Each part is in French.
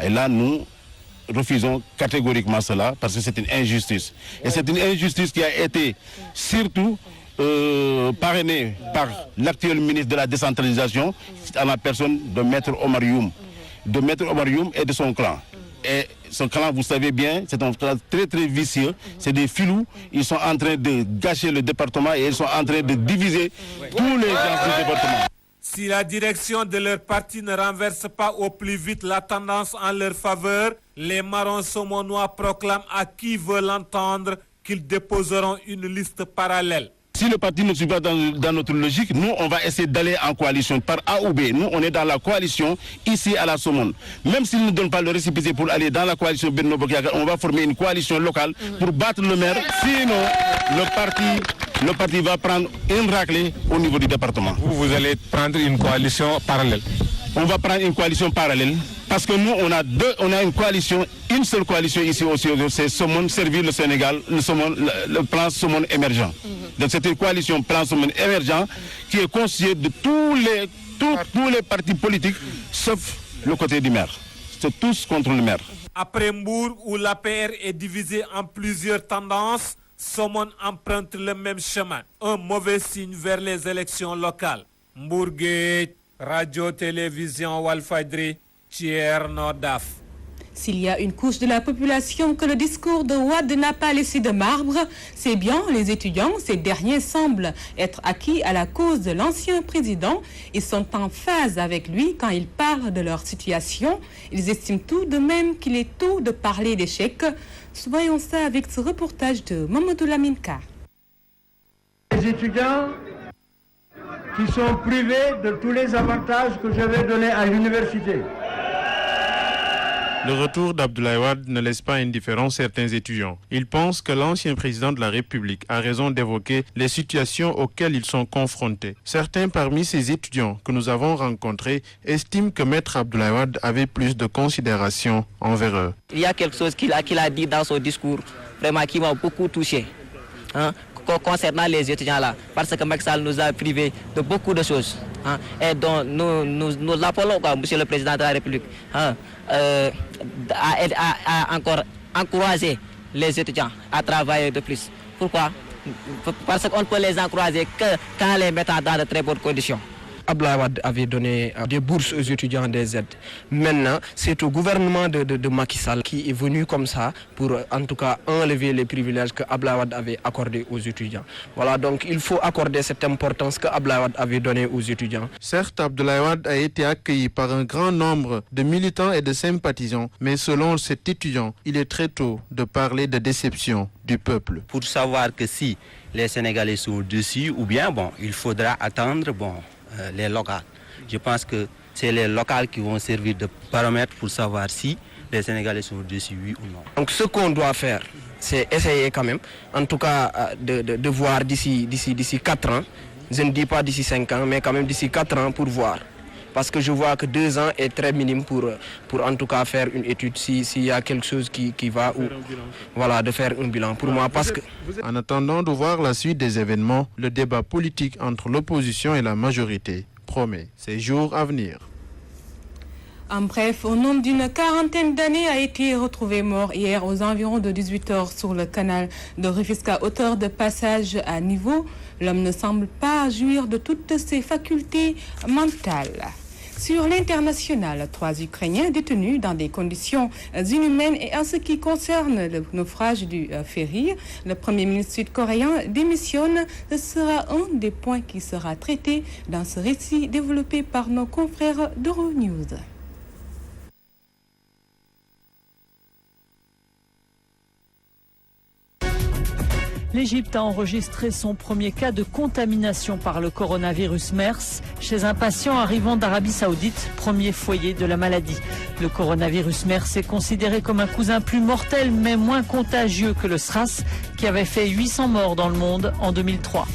Et là, nous refusons catégoriquement cela parce que c'est une injustice. Et c'est une injustice qui a été surtout parrainée par l'actuel ministre de la décentralisation à la personne de Maître Omar Youm. De Maître Omar Youm et de son clan. Et son clan, vous savez bien, c'est un clan très très vicieux. C'est des filous. Ils sont en train de gâcher le département et ils sont en train de diviser tous les gens du département. Si la direction de leur parti ne renverse pas au plus vite la tendance en leur faveur, les marrons saumanois proclament à qui veut l'entendre qu'ils déposeront une liste parallèle. Si le parti ne suit pas dans notre logique, nous, on va essayer d'aller en coalition par A ou B. Nous, on est dans la coalition ici à la Somone. Même s'ils ne donnent pas le récépissé pour aller dans la coalition Benno Bokk Yakaar, on va former une coalition locale pour battre le maire. Sinon, le parti va prendre une raclée au niveau du département. Vous allez prendre une coalition parallèle. On va prendre une coalition parallèle parce que nous, on a une coalition, une seule coalition ici aussi, c'est Somone, servir le Sénégal, le plan Somone émergent. Donc c'est une coalition plan Somone émergent qui est constituée de tous les partis politiques, sauf le côté du maire. C'est tous contre le maire. Après Mbour, où l'APR est divisée en plusieurs tendances, Somone emprunte le même chemin. Un mauvais signe vers les élections locales. Mbourguet, Radio-Télévision Walfadjri, Thierno Daf. S'il y a une couche de la population que le discours de Wade n'a pas laissé de marbre, c'est bien les étudiants. Ces derniers semblent être acquis à la cause de l'ancien président. Ils sont en phase avec lui quand il parle de leur situation. Ils estiment tout de même qu'il est tôt de parler d'échec. Voyons ça avec ce reportage de Mamadou Lamine Ka. Les étudiants qui sont privés de tous les avantages que je vais donner à l'université. Le retour d'Abdoulaye Wade ne laisse pas indifférents certains étudiants. Ils pensent que l'ancien président de la République a raison d'évoquer les situations auxquelles ils sont confrontés. Certains parmi ces étudiants que nous avons rencontrés estiment que Maître Abdoulaye Wade avait plus de considération envers eux. Il y a quelque chose qu'il a dit dans son discours, vraiment qui m'a beaucoup touché. Concernant les étudiants là, parce que Macky Sall nous a privés de beaucoup de choses. Et donc nous l'appelons, Monsieur le Président de la République, à encore encourager les étudiants à travailler de plus. Pourquoi? Parce qu'on ne peut les encourager que quand les mettant dans de très bonnes conditions. Abdoulaye Wade avait donné des bourses aux étudiants, des aides. Maintenant, c'est au gouvernement de Macky Sall qui est venu comme ça pour en tout cas enlever les privilèges que Abdoulaye Wade avait accordés aux étudiants. Voilà, donc il faut accorder cette importance que Abdoulaye Wade avait donnée aux étudiants. Certes, Abdoulaye Wade a été accueilli par un grand nombre de militants et de sympathisants, mais selon cet étudiant, il est très tôt de parler de déception du peuple. Pour savoir que si les Sénégalais sont dessus ou bien, il faudra attendre, les locales. Je pense que c'est les locales qui vont servir de paramètre pour savoir si les Sénégalais sont dessus, oui ou non. Donc ce qu'on doit faire, c'est essayer quand même, en tout cas de voir d'ici 4 ans, je ne dis pas d'ici 5 ans, mais quand même d'ici 4 ans pour voir. Parce que je vois que 2 ans est très minime pour en tout cas faire une étude, s'il y a quelque chose qui va, ou voilà, de faire un bilan pour moi. Parce que... En attendant de voir la suite des événements, le débat politique entre l'opposition et la majorité promet ses jours à venir. En bref, un homme d'une quarantaine d'années a été retrouvé mort hier aux environs de 18h sur le canal de Rufisque à hauteur de passage à niveau. L'homme ne semble pas jouir de toutes ses facultés mentales. Sur l'international, 3 Ukrainiens détenus dans des conditions inhumaines et en ce qui concerne le naufrage du ferry, le Premier ministre sud-coréen démissionne. Ce sera un des points qui sera traité dans ce récit développé par nos confrères d'Euronews. L'Égypte a enregistré son premier cas de contamination par le coronavirus MERS chez un patient arrivant d'Arabie Saoudite, premier foyer de la maladie. Le coronavirus MERS est considéré comme un cousin plus mortel mais moins contagieux que le SRAS qui avait fait 800 morts dans le monde en 2003.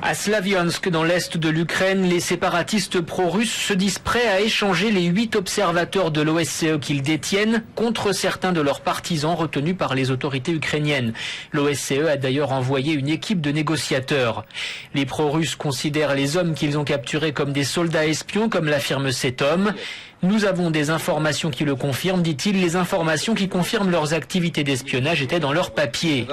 À Slaviansk, dans l'est de l'Ukraine, les séparatistes pro-russes se disent prêts à échanger les 8 observateurs de l'OSCE qu'ils détiennent contre certains de leurs partisans retenus par les autorités ukrainiennes. L'OSCE a d'ailleurs envoyé une équipe de négociateurs. Les pro-russes considèrent les hommes qu'ils ont capturés comme des soldats espions, comme l'affirme cet homme. Nous avons des informations qui le confirment, dit-il. Les informations qui confirment leurs activités d'espionnage étaient dans leurs papiers.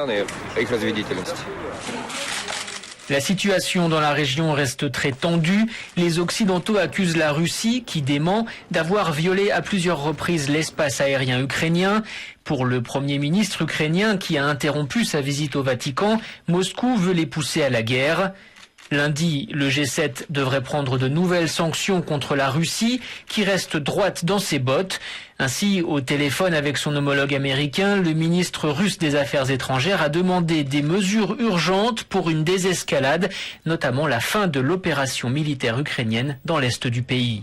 La situation dans la région reste très tendue. Les Occidentaux accusent la Russie, qui dément, d'avoir violé à plusieurs reprises l'espace aérien ukrainien. Pour le Premier ministre ukrainien, qui a interrompu sa visite au Vatican, Moscou veut les pousser à la guerre. Lundi, le G7 devrait prendre de nouvelles sanctions contre la Russie, qui reste droite dans ses bottes. Ainsi, au téléphone avec son homologue américain, le ministre russe des Affaires étrangères a demandé des mesures urgentes pour une désescalade, notamment la fin de l'opération militaire ukrainienne dans l'est du pays.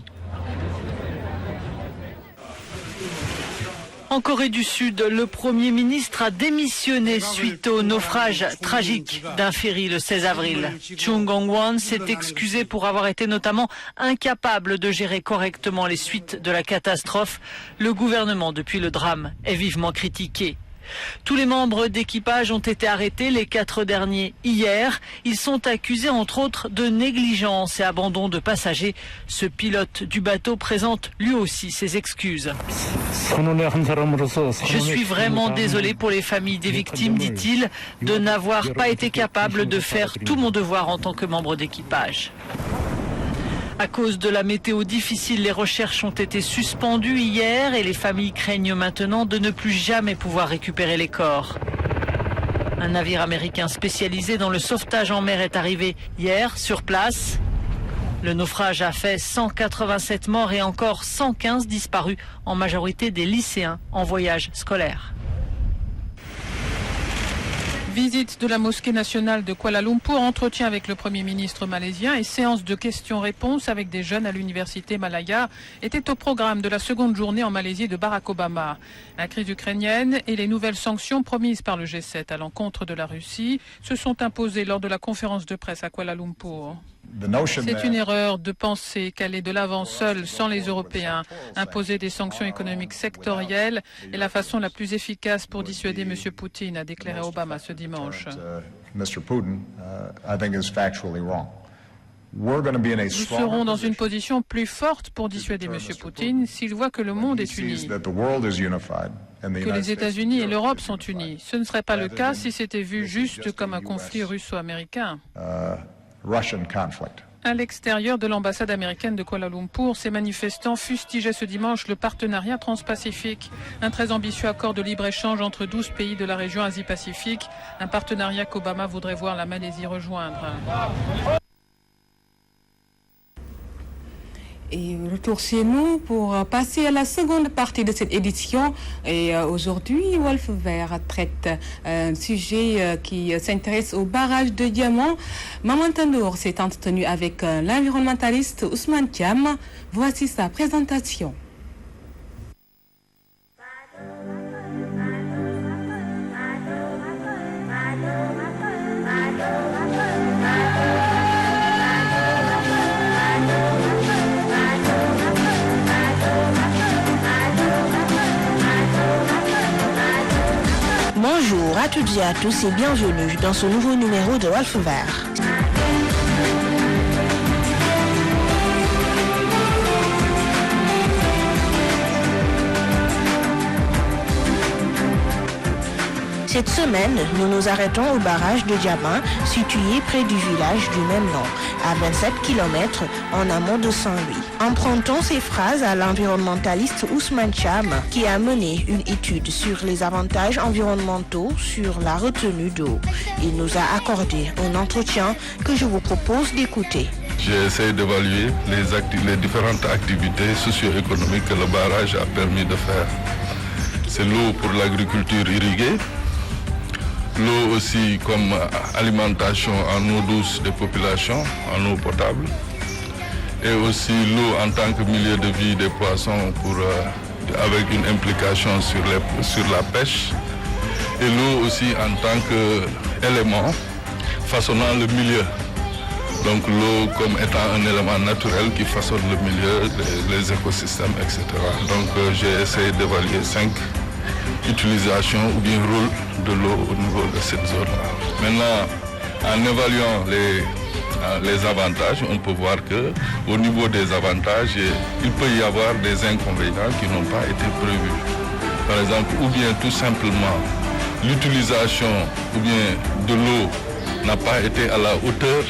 En Corée du Sud, le Premier ministre a démissionné suite au naufrage tragique d'un ferry le 16 avril. Chung Gong-won s'est excusé pour avoir été notamment incapable de gérer correctement les suites de la catastrophe. Le gouvernement, depuis le drame, est vivement critiqué. Tous les membres d'équipage ont été arrêtés, les 4 derniers hier. Ils sont accusés entre autres de négligence et abandon de passagers. Ce pilote du bateau présente lui aussi ses excuses. Je suis vraiment désolé pour les familles des victimes, dit-il, de n'avoir pas été capable de faire tout mon devoir en tant que membre d'équipage. À cause de la météo difficile, les recherches ont été suspendues hier et les familles craignent maintenant de ne plus jamais pouvoir récupérer les corps. Un navire américain spécialisé dans le sauvetage en mer est arrivé hier sur place. Le naufrage a fait 187 morts et encore 115 disparus, en majorité des lycéens en voyage scolaire. Visite de la mosquée nationale de Kuala Lumpur, entretien avec le Premier ministre malaisien et séance de questions-réponses avec des jeunes à l'université Malaya étaient au programme de la seconde journée en Malaisie de Barack Obama. La crise ukrainienne et les nouvelles sanctions promises par le G7 à l'encontre de la Russie se sont imposées lors de la conférence de presse à Kuala Lumpur. C'est une erreur de penser qu'aller de l'avant seul, sans les Européens, imposer des sanctions économiques sectorielles est la façon la plus efficace pour dissuader M. Poutine, a déclaré Obama ce dimanche. Nous serons dans une position plus forte pour dissuader M. Poutine s'il voit que le monde est uni, que les États-Unis et l'Europe sont unis. Ce ne serait pas le cas si c'était vu juste comme un conflit russo-américain. À l'extérieur de l'ambassade américaine de Kuala Lumpur, ces manifestants fustigeaient ce dimanche le partenariat transpacifique, un très ambitieux accord de libre-échange entre 12 pays de la région Asie-Pacifique, un partenariat qu'Obama voudrait voir la Malaisie rejoindre. Et retour chez nous pour passer à la seconde partie de cette édition. Et aujourd'hui, Wolf Vert traite un sujet qui s'intéresse au barrage de diamants. Maman Tandour s'est entretenu avec l'environnementaliste Ousmane Thiam. Voici sa présentation. Bonjour à toutes et à tous et bienvenue dans ce nouveau numéro de Wolf Vert. Cette semaine, nous nous arrêtons au barrage de Diama, situé près du village du même nom, à 27 km en amont de Saint-Louis. Empruntons ces phrases à l'environnementaliste Ousmane Thiam, qui a mené une étude sur les avantages environnementaux sur la retenue d'eau. Il nous a accordé un entretien que je vous propose d'écouter. J'ai essayé d'évaluer les différentes activités socio-économiques que le barrage a permis de faire. C'est l'eau pour l'agriculture irriguée, l'eau aussi comme alimentation en eau douce des populations, en eau potable, et aussi l'eau en tant que milieu de vie des poissons avec une implication sur la pêche, et l'eau aussi en tant qu'élément façonnant le milieu. Donc l'eau comme étant un élément naturel qui façonne le milieu, les écosystèmes, etc. Donc j'ai essayé d'évaluer 5 utilisations ou bien rôles de l'eau au niveau de cette zone-là. Maintenant, en évaluant les avantages, on peut voir qu'au niveau des avantages, il peut y avoir des inconvénients qui n'ont pas été prévus. Par exemple, ou bien tout simplement, l'utilisation ou bien de l'eau n'a pas été à la hauteur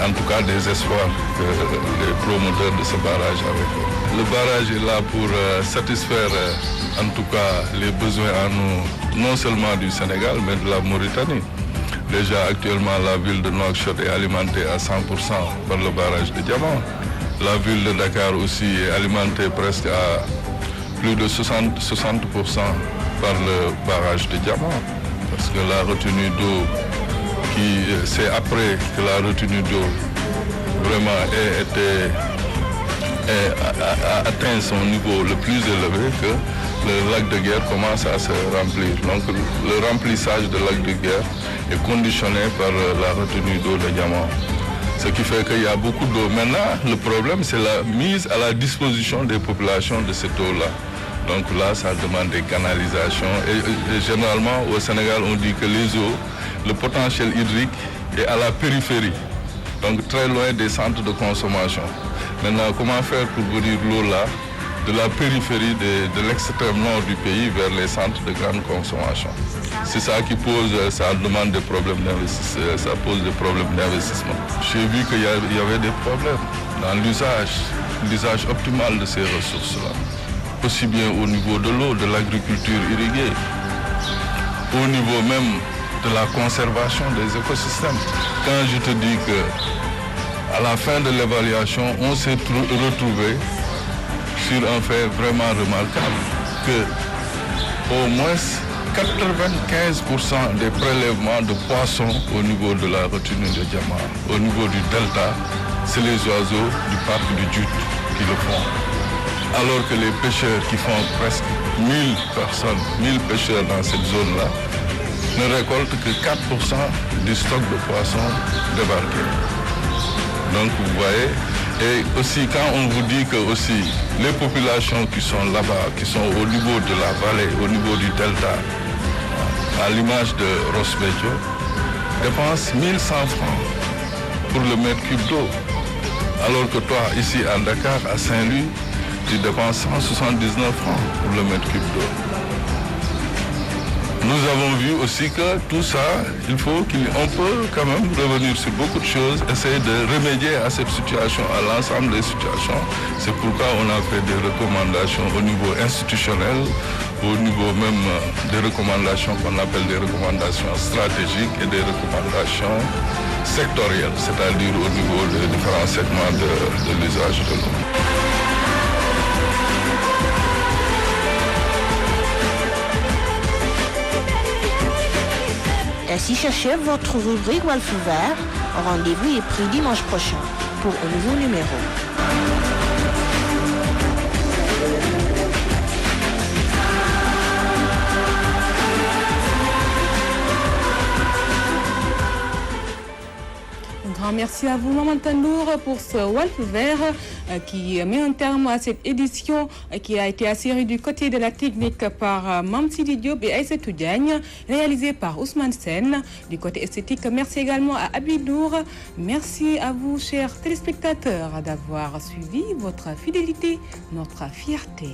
en tout cas des espoirs que les promoteurs de ce barrage avaient. Le barrage est là pour satisfaire en tout cas les besoins en eau, non seulement du Sénégal, mais de la Mauritanie. Déjà actuellement, la ville de Nouakchott est alimentée à 100% par le barrage de Diamant. La ville de Dakar aussi est alimentée presque à plus de 60% par le barrage de Diamant. Parce que la retenue d'eau, c'est après que la retenue d'eau vraiment a atteint son niveau le plus élevé que le lac de Guerre commence à se remplir. Donc le remplissage du lac de Guerre est conditionné par la retenue d'eau de Diamant. Ce qui fait qu'il y a beaucoup d'eau. Maintenant, le problème, c'est la mise à la disposition des populations de cette eau-là. Donc là, ça demande des canalisations. Et généralement, au Sénégal, on dit que les eaux, le potentiel hydrique est à la périphérie, donc très loin des centres de consommation. Maintenant, comment faire pour venir l'eau là, de la périphérie de l'extrême nord du pays vers les centres de grande consommation? C'est ça qui pose, ça demande des problèmes d'investissement, ça pose des problèmes d'investissement. J'ai vu qu'il y avait des problèmes dans l'usage optimal de ces ressources-là, aussi bien au niveau de l'eau, de l'agriculture irriguée, au niveau même de la conservation des écosystèmes. Quand je te dis que à la fin de l'évaluation, on s'est retrouvé sur un fait vraiment remarquable, que au moins 95% des prélèvements de poissons au niveau de la retenue de Diamant, au niveau du delta, c'est les oiseaux du parc du Djout qui le font. Alors que les pêcheurs qui font presque 1000 personnes, 1000 pêcheurs dans cette zone-là, ne récoltent que 4% du stock de poissons débarqués. Donc vous voyez, et aussi quand on vous dit que aussi les populations qui sont là-bas, qui sont au niveau de la vallée, au niveau du delta, à l'image de Ross Béthio, dépensent 1100 francs pour le mètre cube d'eau. Alors que toi, ici à Dakar, à Saint-Louis, tu dépenses 179 francs pour le mètre cube d'eau. Nous avons vu aussi que tout ça, on peut quand même revenir sur beaucoup de choses, essayer de remédier à cette situation, à l'ensemble des situations. C'est pourquoi on a fait des recommandations au niveau institutionnel, au niveau même des recommandations qu'on appelle des recommandations stratégiques et des recommandations sectorielles, c'est-à-dire au niveau des différents segments de l'usage de l'eau. Ainsi s'achève votre rubrique Walf Vert. Rendez-vous est pris dimanche prochain pour un nouveau numéro. Un grand merci à vous, Maman Tandour, pour ce Walf Vert qui met un terme à cette édition qui a été assurée du côté de la technique par Mamsidi Diop et Aïssatou Diagne, réalisée par Ousmane Sen. Du côté esthétique, merci également à Abidour. Merci à vous, chers téléspectateurs, d'avoir suivi. Votre fidélité, notre fierté.